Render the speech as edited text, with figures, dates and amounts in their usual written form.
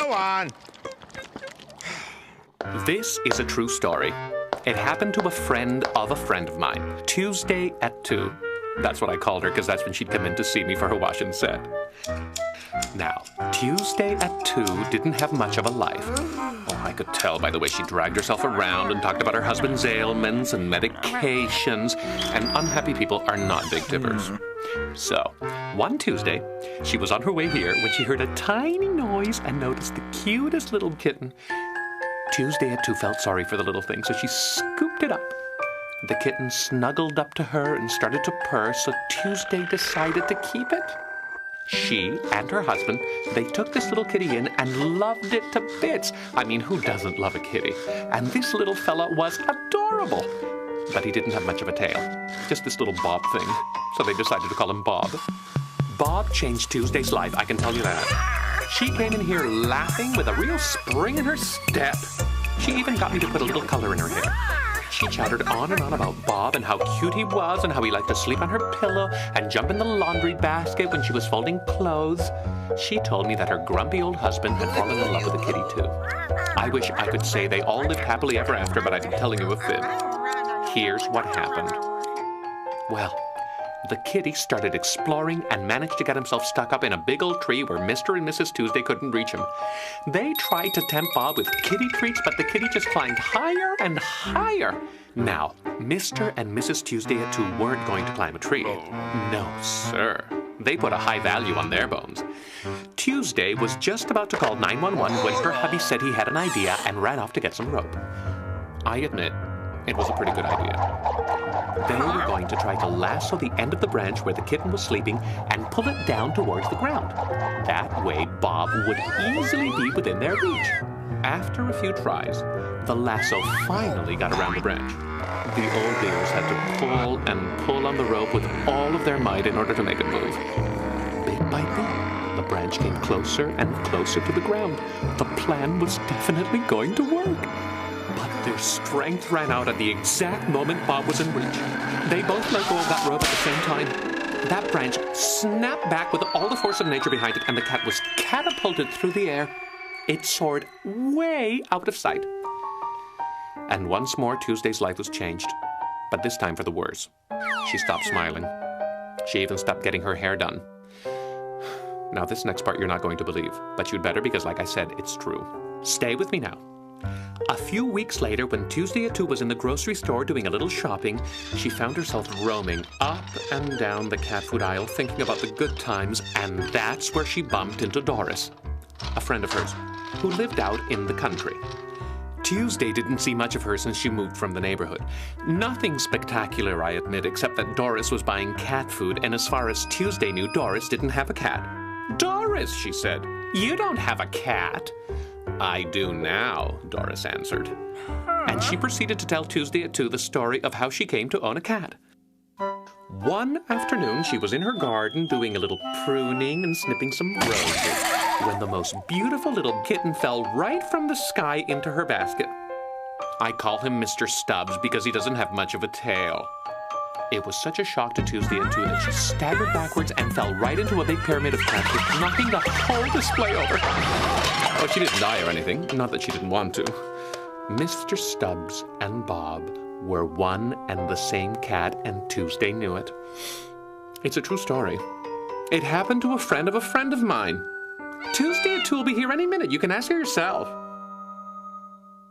Go on. This is a true story. It happened to a friend of mine, Tuesday at 2. That's what I called her, because that's when she'd come in to see me for her wash and set. Now, Tuesday at 2 didn't have much of a life. Oh, I could tell by the way she dragged herself around and talked about her husband's ailments and medications, and unhappy people are not big tippers. So, one Tuesday, she was on her way here when she heard a tiny noise and noticed the cutest little kitten. Tuesday at 2 felt sorry for the little thing, so she scooped it up. The kitten snuggled up to her and started to purr, so Tuesday decided to keep it. She and her husband, they took this little kitty in and loved it to bits. I mean, who doesn't love a kitty? And this little fella was adorable. But he didn't have much of a tail, just this little Bob thing. So they decided to call him Bob. Bob changed Tuesday's life, I can tell you that. She came in here laughing with a real spring in her step. She even got me to put a little color in her hair. She chattered on and on about Bob and how cute he was and how he liked to sleep on her pillow and jump in the laundry basket when she was folding clothes. She told me that her grumpy old husband had fallen in love with the kitty too. I wish I could say they all lived happily ever after, but I've been telling you a fib. Here's what happened. Well, the kitty started exploring and managed to get himself stuck up in a big old tree where Mr. and Mrs. Tuesday couldn't reach him. They tried to tempt Bob with kitty treats, but the kitty just climbed higher and higher. Now, Mr. and Mrs. Tuesday at 2 weren't going to climb a tree. No, sir. They put a high value on their bones. Tuesday was just about to call 911 when her hubby said he had an idea and ran off to get some rope. I admit, it was a pretty good idea. They were going to try to lasso the end of the branch where the kitten was sleeping and pull it down towards the ground. That way, Bob would easily be within their reach. After a few tries, the lasso finally got around the branch. The old dears had to pull and pull on the rope with all of their might in order to make it move. Bit by bit, the branch came closer and closer to the ground. The plan was definitely going to work. But their strength ran out at the exact moment Bob was in reach. They both let go of that rope at the same time. That branch snapped back with all the force of nature behind it, and the cat was catapulted through the air. It soared way out of sight. And once more, Tuesday's life was changed, but this time for the worse. She stopped smiling. She even stopped getting her hair done. Now, this next part you're not going to believe, but you'd better because, like I said, it's true. Stay with me now. A few weeks later, when Tuesday at 2 was in the grocery store doing a little shopping, she found herself roaming up and down the cat food aisle thinking about the good times, and that's where she bumped into Doris, a friend of hers, who lived out in the country. Tuesday didn't see much of her since she moved from the neighborhood. Nothing spectacular, I admit, except that Doris was buying cat food, and as far as Tuesday knew, Doris didn't have a cat. "Doris," she said, "you don't have a cat." "I do now," Doris answered. And she proceeded to tell Tuesday at 2 the story of how she came to own a cat. One afternoon, she was in her garden doing a little pruning and snipping some roses when the most beautiful little kitten fell right from the sky into her basket. I call him Mr. Stubbs because he doesn't have much of a tail. It was such a shock to Tuesday at 2 that she staggered backwards and fell right into a big pyramid of cats, knocking the whole display over. Oh, she didn't die or anything. Not that she didn't want to. Mr. Stubbs and Bob were one and the same cat, and Tuesday knew it. It's a true story. It happened to a friend of mine. Tuesday at 2 will be here any minute. You can ask her yourself.